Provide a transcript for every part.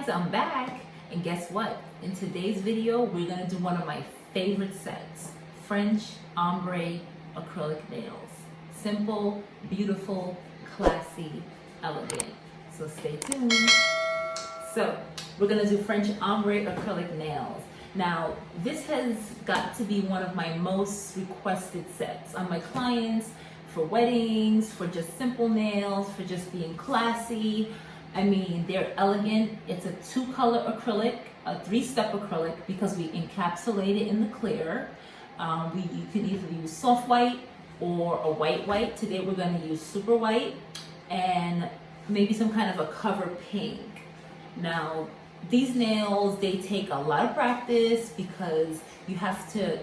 guys, I'm back, and guess what? In today's video, we're gonna do one of my favorite sets, French Ombre acrylic nails. Simple, beautiful, classy, elegant. So stay tuned. So we're gonna do French Ombre acrylic nails. Now, this has got to be one of my most requested sets on my clients for weddings, for just simple nails, for just being classy. I mean, they're elegant. It's a 2-color acrylic, a 3-step acrylic, because we encapsulate it in the clear. You can either use soft white or a white. Today we're going to use super white and maybe some kind of a cover pink. Now, these nails, they take a lot of practice because you have to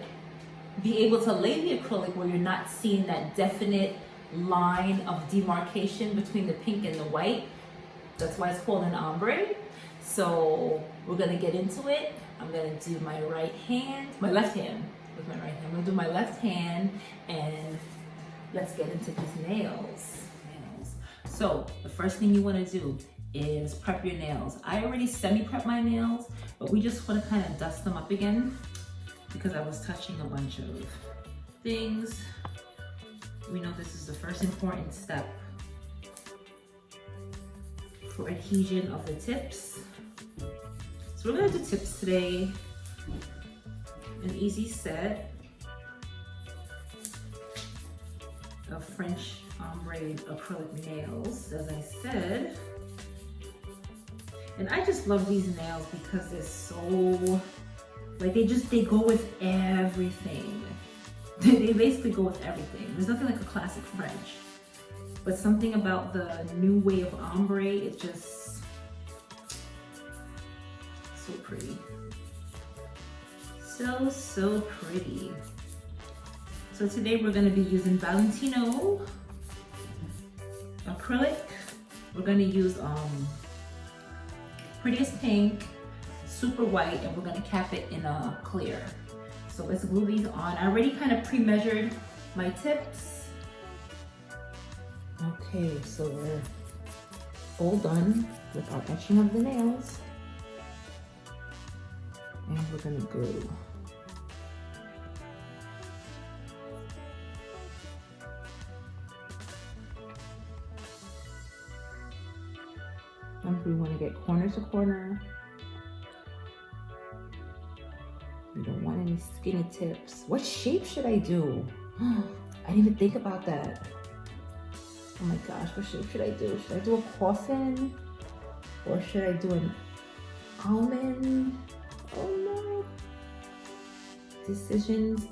be able to lay the acrylic where you're not seeing that definite line of demarcation between the pink and the white. That's why it's called an ombre. So we're gonna get into it. I'm gonna do my left hand with my right hand. I'm gonna do my left hand and let's get into these nails. So the first thing you wanna do is prep your nails. I already semi-prepped my nails, but we just wanna kind of dust them up again because I was touching a bunch of things. We know this is the first important step for adhesion of the tips. So we're gonna do tips today. An easy set of French Ombre acrylic nails, as I said. And I just love these nails because they're so, like they go with everything. They basically go with everything. There's nothing like a classic French. But something about the new way of ombre, it's just so pretty. So pretty. So today we're gonna be using Valentino acrylic. We're gonna use prettiest pink, super white, and we're gonna cap it in a clear. So let's glue these on. I already kind of pre-measured my tips. Okay, so we're all done with our etching of the nails. And we're gonna glue. Remember, we wanna get corner to corner. We don't want any skinny tips. What shape should I do? I didn't even think about that. Oh my gosh, what shape should I do? Should I do a coffin? Or should I do an almond? Oh no. Decisions. Oh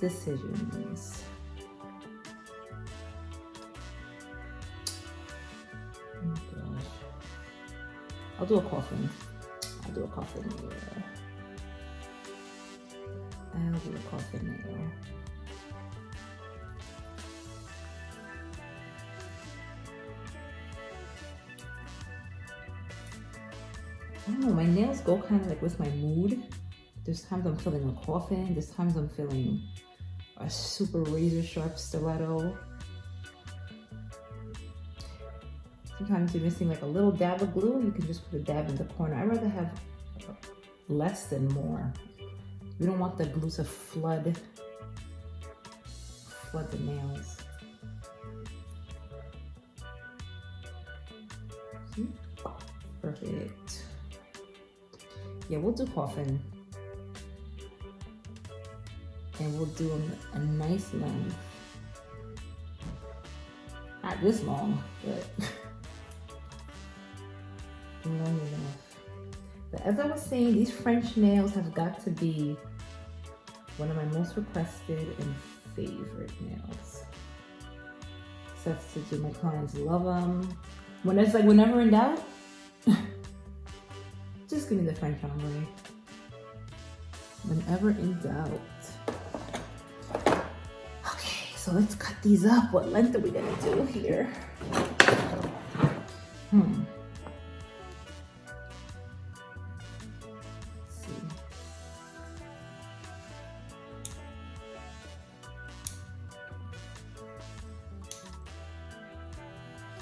gosh. I'll do a coffin. Yeah. I'll do a coffin nail. I don't know, my nails go kind of like with my mood. There's times I'm feeling a coffin, there's times I'm feeling a super razor sharp stiletto. Sometimes you're missing like a little dab of glue, you can just put a dab in the corner. I'd rather have less than more. We don't want the glue to flood the nails. See? Perfect. Yeah, we'll do coffin. And we'll do a nice length. Not this long, but long enough. But as I was saying, these French nails have got to be one of my most requested and favorite nails. Sets to do, my clients love them. When it's like, whenever in doubt, just give me the French Ombre. Whenever in doubt. Okay, so let's cut these up. What length are we gonna do here? Let's see.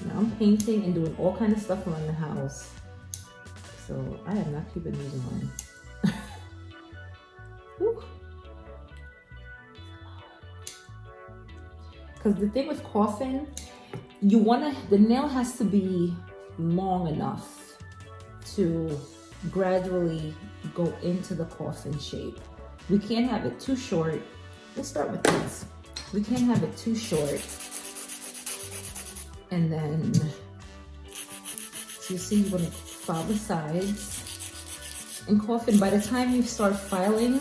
Now I'm painting and doing all kinds of stuff around the house. So I am not keeping these on. Because the thing with coffin, the nail has to be long enough to gradually go into the coffin shape. We can't have it too short. Let's start with this. We can't have it too short. And then, so you see, you want to file the sides. And coffin, by the time you start filing,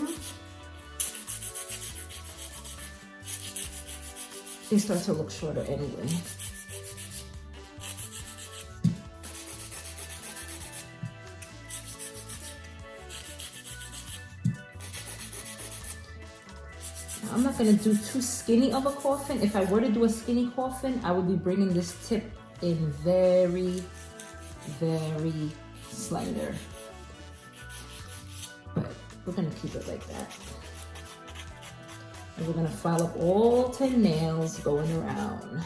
they start to look shorter anyway. I'm not gonna do too skinny of a coffin. If I were to do a skinny coffin, I would be bringing this tip in very, very slender. But we're gonna keep it like that. And we're gonna file up all 10 nails going around.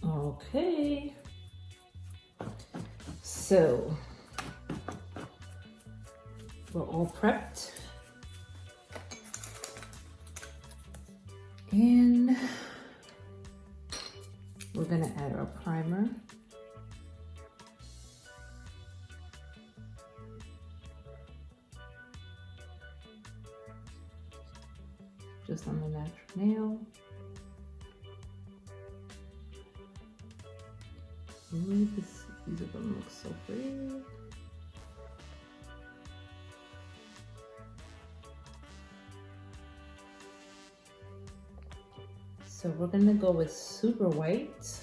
Okay, so we're all prepped, and we're gonna add our primer. Just on the natural nail. Ooh, these are gonna look so pretty. So we're gonna go with super white.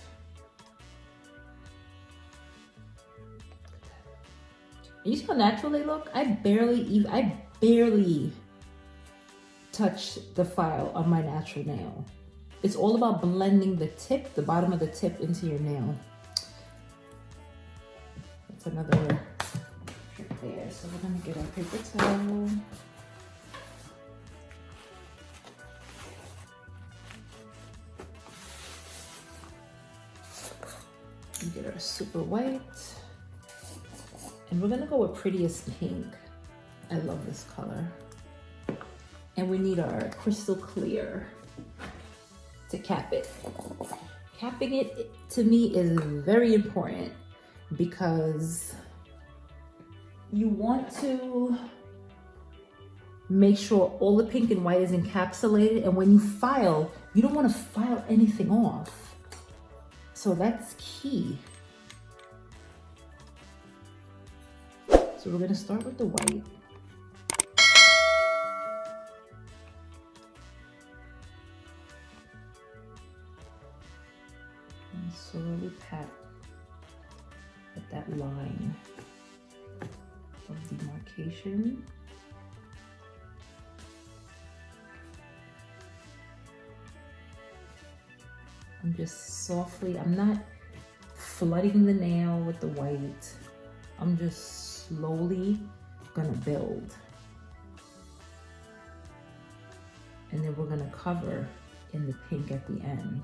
You see how natural they look? I barely touch the file on my natural nail. It's all about blending the tip, the bottom of the tip, into your nail. That's another trick there. So we're gonna get our paper towel. And get our super white. And we're gonna go with Prettiest Pink. I love this color. And we need our crystal clear to cap it. Capping it, to me, is very important because you want to make sure all the pink and white is encapsulated, and when you file, you don't want to file anything off. So that's key. So we're gonna start with the white. And slowly pat at that line of demarcation. I'm just softly, I'm not flooding the nail with the white. I'm just slowly gonna build. And then we're gonna cover in the pink at the end.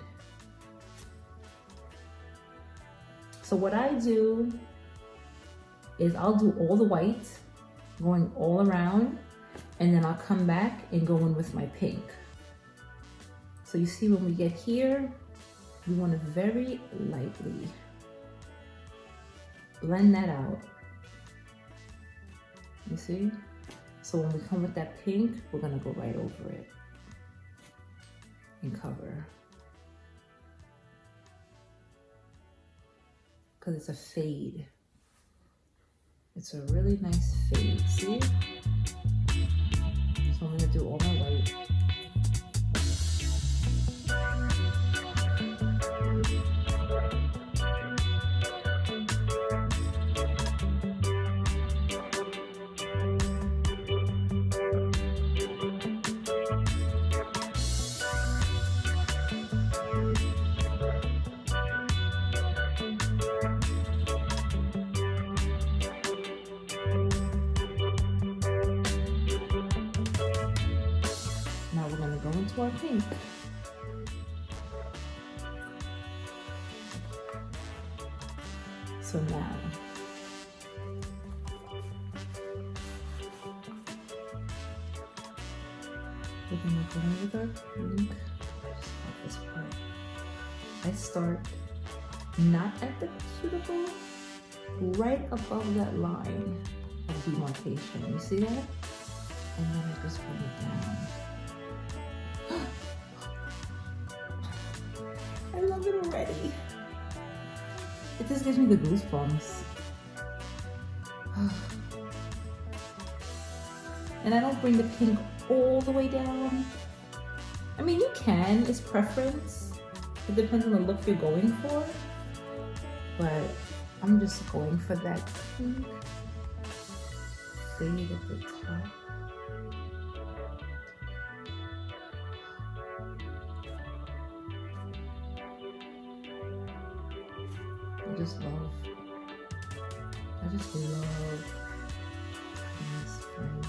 So what I do is I'll do all the white going all around, and then I'll come back and go in with my pink. So you see when we get here, we want to very lightly blend that out. You see? So when we come with that pink, we're gonna go right over it and cover. Because it's a fade. It's a really nice fade, see? So I'm gonna do all my white. Into our pink. So now we're gonna go in with our pink. This part. I start not at the cuticle, right above that line of demarcation. You see that? And then I just bring it down. I love it already. It just gives me the goosebumps. And I don't bring the pink all the way down. I mean, you can, it's preference. It depends on the look you're going for. But I'm just going for that pink fade at the top. I just love this frame.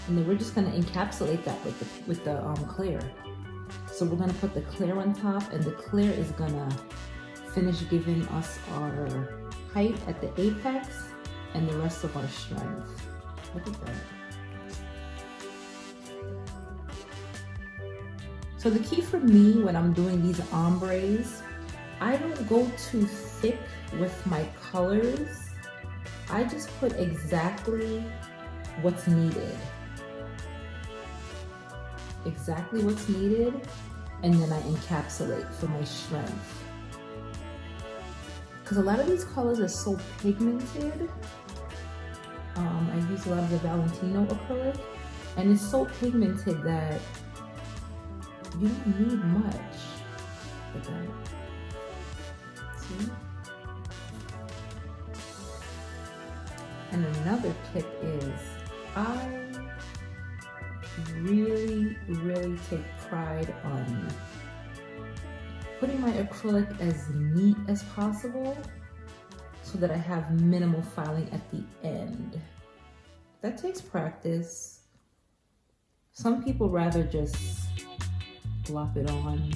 And then we're just gonna encapsulate that with the clear. So we're gonna put the clear on top, and the clear is gonna finish giving us our height at the apex and the rest of our strength. Look at that. So the key for me when I'm doing these ombres, I don't go too thick with my colors. I just put exactly what's needed. Exactly what's needed, and then I encapsulate for my strength. Because a lot of these colors are so pigmented. I use a lot of the Valentino acrylic, and it's so pigmented that you don't need much for that. See? And another tip is I really take pride on putting my acrylic as neat as possible so that I have minimal filing at the end. That takes practice. Some people rather just glop it on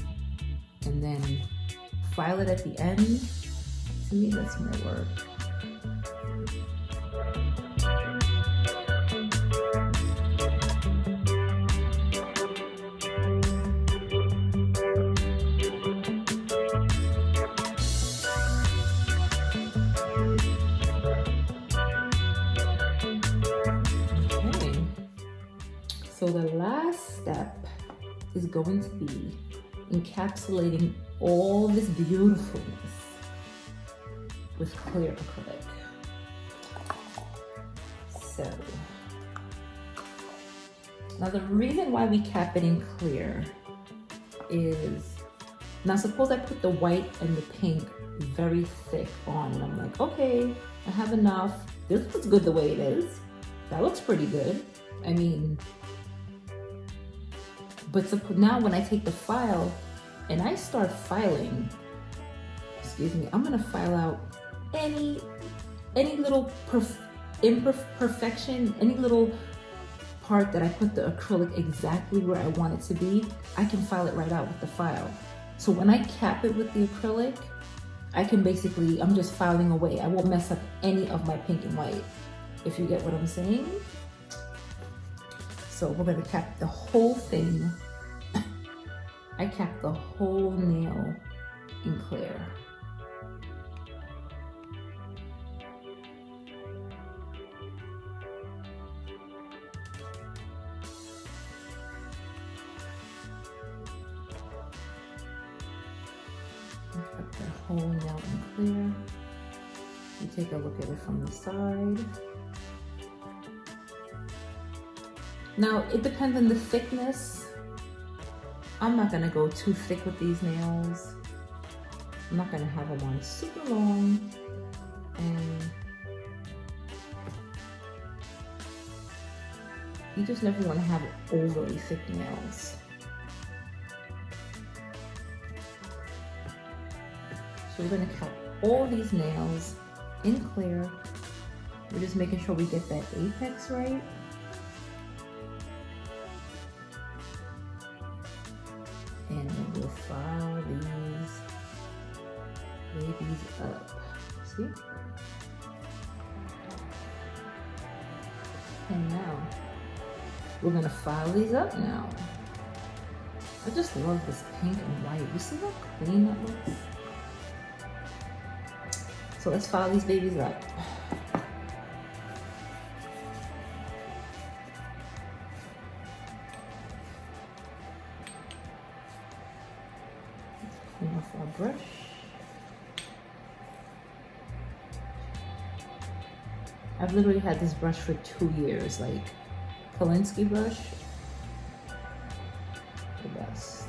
and then file it at the end. To me, that's more work. So the last step is going to be encapsulating all this beautifulness with clear acrylic. So, now the reason why we cap it in clear is, now suppose I put the white and the pink very thick on and I'm like, okay, I have enough. This looks good the way it is. That looks pretty good. I mean, but now when I take the file and I start filing, excuse me, I'm gonna file out any little imperfection, any little part that I put the acrylic exactly where I want it to be. I can file it right out with the file. So when I cap it with the acrylic, I can basically, I'm just filing away. I won't mess up any of my pink and white, if you get what I'm saying. So we're gonna cap the whole thing. I capped the whole nail in clear. Cap the whole nail in clear. You take a look at it from the side. Now, it depends on the thickness. I'm not gonna go too thick with these nails. I'm not gonna have them on super long. And you just never wanna have overly thick nails. So we're gonna cap all these nails in clear. We're just making sure we get that apex right. And then we'll file these babies up. See? And now we're gonna file these up now. I just love this pink and white. You see how clean that looks? So let's file these babies up. Clean off our brush. I've literally had this brush for 2 years, like Kolinsky brush. The best.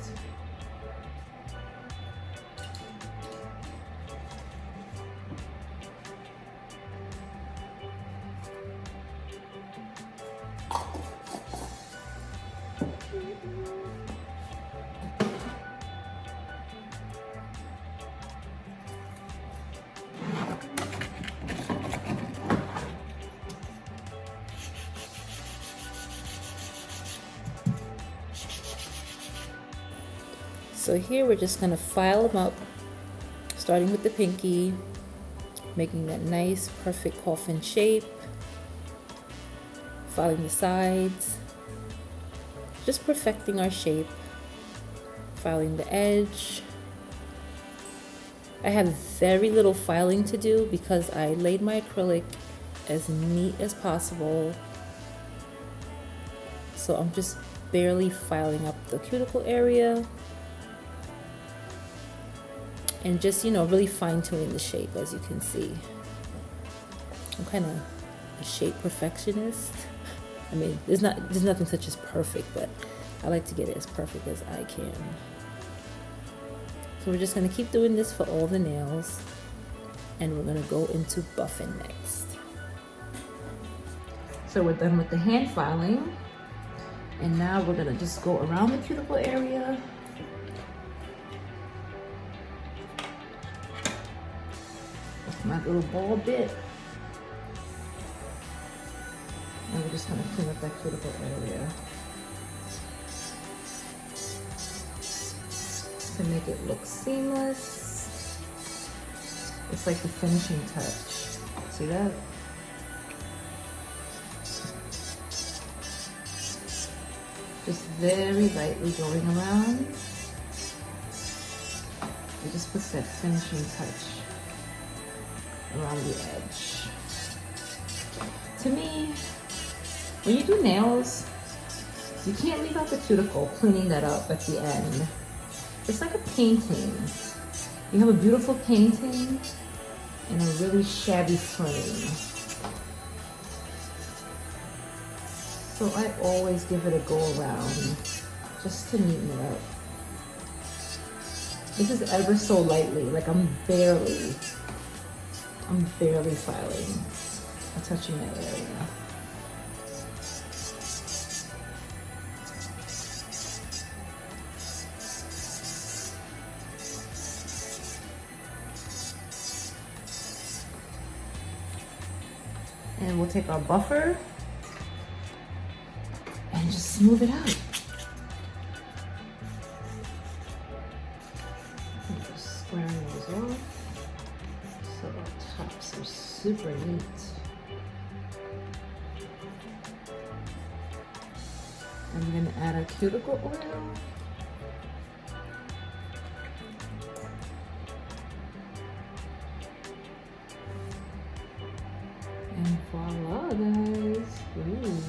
So here we're just gonna file them up, starting with the pinky, making that nice, perfect coffin shape, filing the sides, just perfecting our shape, filing the edge. I have very little filing to do because I laid my acrylic as neat as possible. So I'm just barely filing up the cuticle area. And just, you know, really fine-tuning the shape, as you can see. I'm kind of a shape perfectionist. I mean, there's nothing such as perfect, but I like to get it as perfect as I can. So we're just gonna keep doing this for all the nails, and we're gonna go into buffing next. So we're done with the hand filing, and now we're gonna just go around the cuticle area. My little ball bit, and we're just going to clean up that cuticle area to make it look seamless. It's like the finishing touch. See that? Just very lightly going around. It just puts that finishing touch around the edge. To me, when you do nails, you can't leave out the cuticle, cleaning that up at the end. It's like a painting. You have a beautiful painting in a really shabby frame. So I always give it a go around just to neaten it up. This is ever so lightly, like I'm barely filing or touching that area. And we'll take our buffer and just smooth it out. And just squaring those off so the tops are super neat. I'm gonna add a cuticle oil. And voila, guys. Ooh.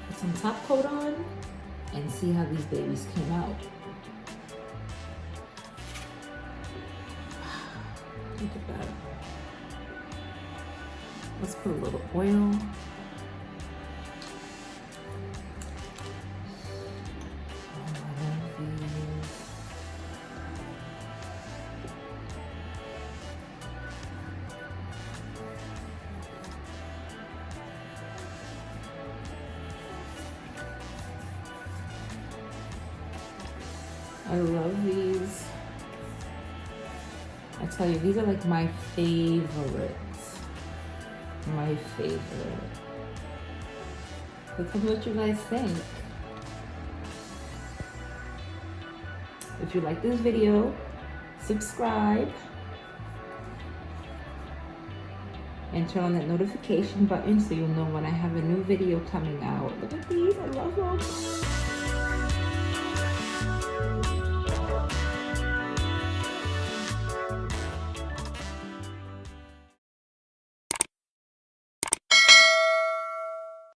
Put some top coat on and see how these babies came out. Look at that. Let's put a little oil. I love these. I tell you, these are like my favorites. My favorite. So tell me what you guys think. If you like this video, subscribe and turn on that notification button so you'll know when I have a new video coming out. Look at these, I love them.